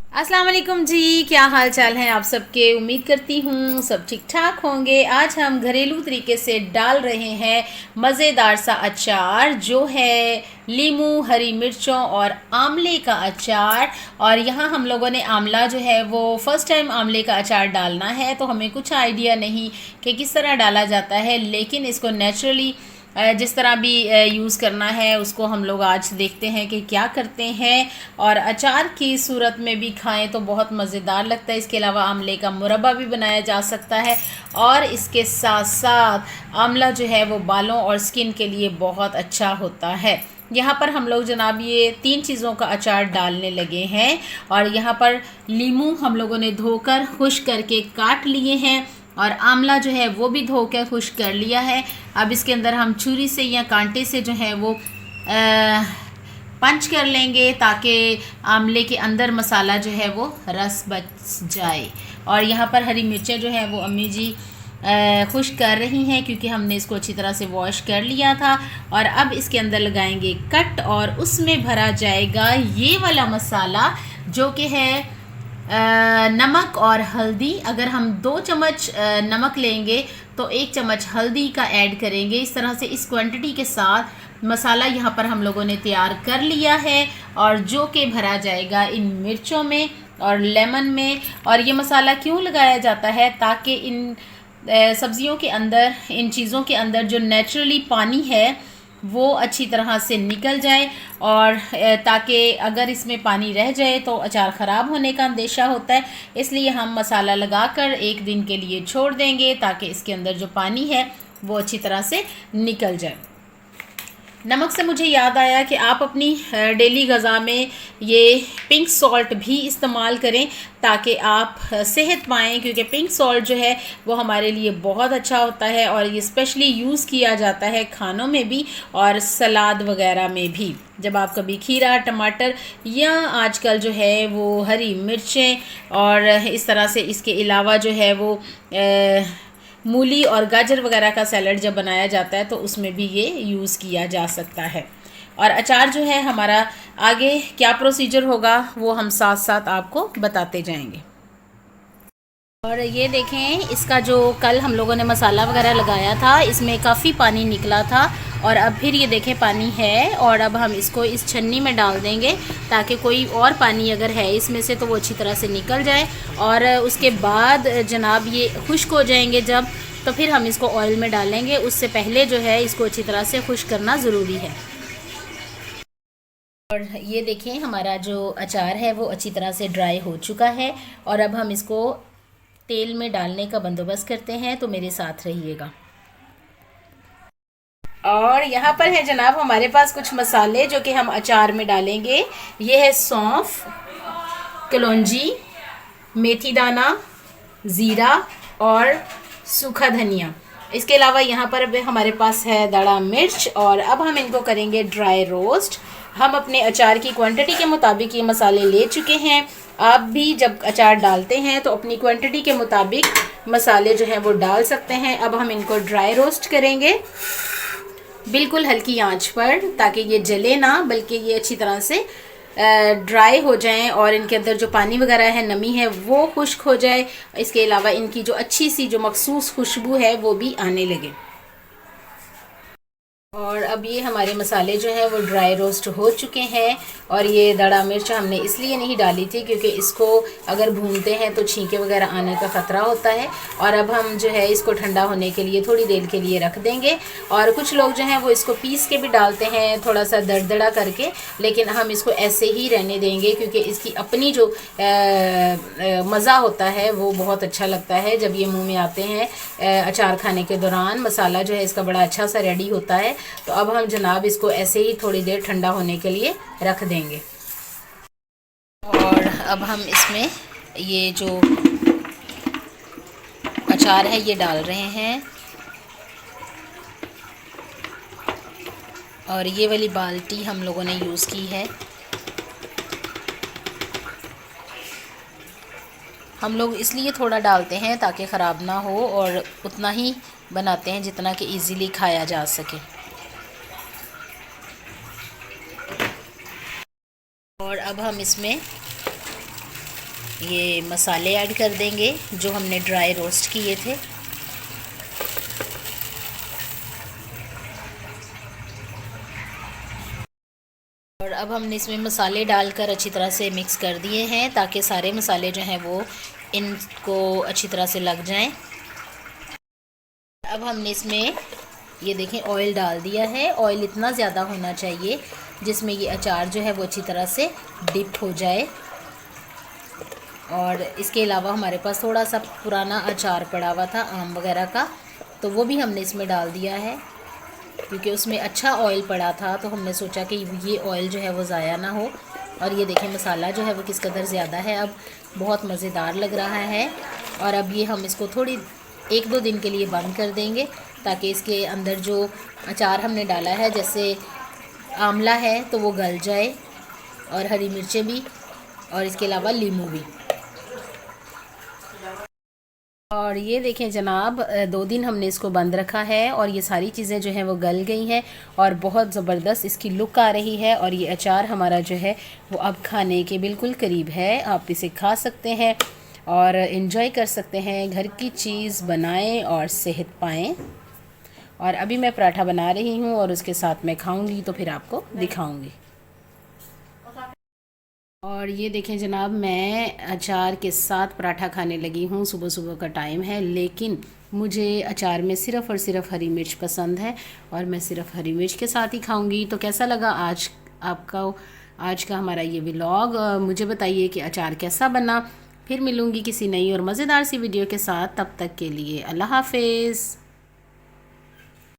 अस्सलाम वालेकुम जी। क्या हाल चाल है आप सबके। उम्मीद करती हूँ सब ठीक ठाक होंगे। आज हम घरेलू तरीके से डाल रहे हैं मज़ेदार सा अचार जो है लीमू, हरी मिर्चों और आंवले का अचार। और यहाँ हम लोगों ने आंवला जो है वो फ़र्स्ट टाइम आंवले का अचार डालना है, तो हमें कुछ आइडिया नहीं कि किस तरह डाला जाता है, लेकिन इसको नेचुरली जिस तरह भी यूज़ करना है उसको हम लोग आज देखते हैं कि क्या करते हैं। और अचार की सूरत में भी खाएं तो बहुत मज़ेदार लगता है। इसके अलावा आंवले का मुरब्बा भी बनाया जा सकता है, और इसके साथ साथ आंवला जो है वो बालों और स्किन के लिए बहुत अच्छा होता है। यहाँ पर हम लोग जनाब ये 3 चीज़ों का अचार डालने लगे हैं। और यहाँ पर लीमू हम लोगों ने धोकर खुश करके काट लिए हैं, और आंवला जो है वो भी धो कर खुश कर लिया है। अब इसके अंदर हम छुरी से या कांटे से जो है वो पंच कर लेंगे ताकि आंवले के अंदर मसाला जो है वो रस बच जाए। और यहाँ पर हरी मिर्चें जो है वो अम्मी जी खुश कर रही हैं, क्योंकि हमने इसको अच्छी तरह से वॉश कर लिया था। और अब इसके अंदर लगाएंगे कट, और उसमें भरा जाएगा ये वाला मसाला जो कि है नमक और हल्दी। अगर हम 2 चम्मच नमक लेंगे तो 1 चम्मच हल्दी का ऐड करेंगे। इस तरह से इस क्वांटिटी के साथ मसाला यहाँ पर हम लोगों ने तैयार कर लिया है, और जो कि भरा जाएगा इन मिर्चों में और लेमन में। और ये मसाला क्यों लगाया जाता है, ताकि इन सब्जियों के अंदर, इन चीज़ों के अंदर जो नेचुरली पानी है वो अच्छी तरह से निकल जाए, और ताकि अगर इसमें पानी रह जाए तो अचार ख़राब होने का अंदेशा होता है। इसलिए हम मसाला लगाकर 1 दिन के लिए छोड़ देंगे ताकि इसके अंदर जो पानी है वो अच्छी तरह से निकल जाए। नमक से मुझे याद आया कि आप अपनी डेली ग़िज़ा में ये पिंक सॉल्ट भी इस्तेमाल करें ताकि आप सेहत पाएँ, क्योंकि पिंक सॉल्ट जो है वो हमारे लिए बहुत अच्छा होता है, और ये स्पेशली यूज़ किया जाता है खानों में भी और सलाद वगैरह में भी। जब आप कभी खीरा, टमाटर या आजकल जो है वो हरी मिर्चें, और इस तरह से इसके अलावा जो है वो मूली और गाजर वगैरह का सैलड जब बनाया जाता है तो उसमें भी ये यूज़ किया जा सकता है। और अचार जो है हमारा आगे क्या प्रोसीजर होगा वो हम साथ साथ आपको बताते जाएंगे। और ये देखें, इसका जो कल हम लोगों ने मसाला वगैरह लगाया था इसमें काफ़ी पानी निकला था, और अब फिर ये देखें पानी है। और अब हम इसको इस छन्नी में डाल देंगे ताकि कोई और पानी अगर है इसमें से तो वो अच्छी तरह से निकल जाए। और उसके बाद जनाब ये खुश्क हो जाएंगे जब, तो फिर हम इसको ऑयल में डालेंगे। उससे पहले जो है इसको अच्छी तरह से खुश्क करना ज़रूरी है। और ये देखें हमारा जो अचार है वो अच्छी तरह से ड्राई हो चुका है, और अब हम इसको तेल में डालने का बंदोबस्त करते हैं, तो मेरे साथ रहिएगा। और यहाँ पर है जनाब हमारे पास कुछ मसाले जो कि हम अचार में डालेंगे। ये है सौंफ, कलौंजी, मेथी दाना, ज़ीरा और सूखा धनिया। इसके अलावा यहाँ पर अब हमारे पास है दड़ा मिर्च, और अब हम इनको करेंगे ड्राई रोस्ट। हम अपने अचार की क्वांटिटी के मुताबिक ये मसाले ले चुके हैं। आप भी जब अचार डालते हैं तो अपनी क्वांटिटी के मुताबिक मसाले जो हैं वो डाल सकते हैं। अब हम इनको ड्राई रोस्ट करेंगे बिल्कुल हल्की आंच पर, ताकि ये जले ना, बल्कि ये अच्छी तरह से ड्राई हो जाएं और इनके अंदर जो पानी वगैरह है, नमी है, वो खुश्क हो जाए। इसके अलावा इनकी जो अच्छी सी जो मखसूस खुशबू है वो भी आने लगे। और अब ये हमारे मसाले जो है वो ड्राई रोस्ट हो चुके हैं। और ये दड़ा मिर्च हमने इसलिए नहीं डाली थी क्योंकि इसको अगर भूनते हैं तो छींके वगैरह आने का ख़तरा होता है। और अब हम जो है इसको ठंडा होने के लिए थोड़ी देर के लिए रख देंगे। और कुछ लोग जो हैं वो इसको पीस के भी डालते हैं थोड़ा सा दरदड़ा करके, लेकिन हम इसको ऐसे ही रहने देंगे क्योंकि इसकी अपनी जो मज़ा होता है वो बहुत अच्छा लगता है जब ये मुँह में आते हैं। अचार खाने के दौरान मसाला जो है इसका बड़ा अच्छा सा रेडी होता है। तो अब हम जनाब इसको ऐसे ही थोड़ी देर ठंडा होने के लिए रख देंगे। और अब हम इसमें ये जो अचार है ये डाल रहे हैं। और ये वाली बाल्टी हम लोगों ने यूज़ की है। हम लोग इसलिए थोड़ा डालते हैं ताकि ख़राब ना हो, और उतना ही बनाते हैं जितना कि इजीली खाया जा सके। और अब हम इसमें ये मसाले ऐड कर देंगे जो हमने ड्राई रोस्ट किए थे। और अब हमने इसमें मसाले डालकर अच्छी तरह से मिक्स कर दिए हैं ताकि सारे मसाले जो हैं वो इनको अच्छी तरह से लग जाएं। अब हमने इसमें ये देखें ऑयल डाल दिया है। ऑयल इतना ज़्यादा होना चाहिए जिसमें ये अचार जो है वो अच्छी तरह से डिप हो जाए। और इसके अलावा हमारे पास थोड़ा सा पुराना अचार पड़ा हुआ था आम वगैरह का, तो वो भी हमने इसमें डाल दिया है क्योंकि उसमें अच्छा ऑयल पड़ा था, तो हमने सोचा कि ये ऑयल जो है वो ज़ाया ना हो। और ये देखें मसाला जो है वो किस कदर ज़्यादा है, अब बहुत मज़ेदार लग रहा है। और अब ये हम इसको थोड़ी 1-2 दिन के लिए बंद कर देंगे ताकि इसके अंदर जो अचार हमने डाला है, जैसे आंवला है तो वो गल जाए, और हरी मिर्चें भी, और इसके अलावा लीमू भी। और ये देखें जनाब, 2 दिन हमने इसको बंद रखा है और ये सारी चीज़ें जो हैं वो गल गई हैं और बहुत ज़बरदस्त इसकी लुक आ रही है। और ये अचार हमारा जो है वो अब खाने के बिल्कुल करीब है। आप इसे खा सकते हैं और इन्जॉय कर सकते हैं। घर की चीज़ बनाएं और सेहत पाएं। और अभी मैं पराठा बना रही हूँ और उसके साथ मैं खाऊँगी तो फिर आपको दिखाऊँगी। और ये देखें जनाब, मैं अचार के साथ पराठा खाने लगी हूँ। सुबह सुबह का टाइम है, लेकिन मुझे अचार में सिर्फ़ और सिर्फ हरी मिर्च पसंद है और मैं सिर्फ हरी मिर्च के साथ ही खाऊंगी। तो कैसा लगा आज का हमारा ये व्लॉग? मुझे बताइए कि अचार कैसा बना। फिर मिलूँगी किसी नई और मज़ेदार सी वीडियो के साथ। तब तक के लिए अल्लाह हाफिज़।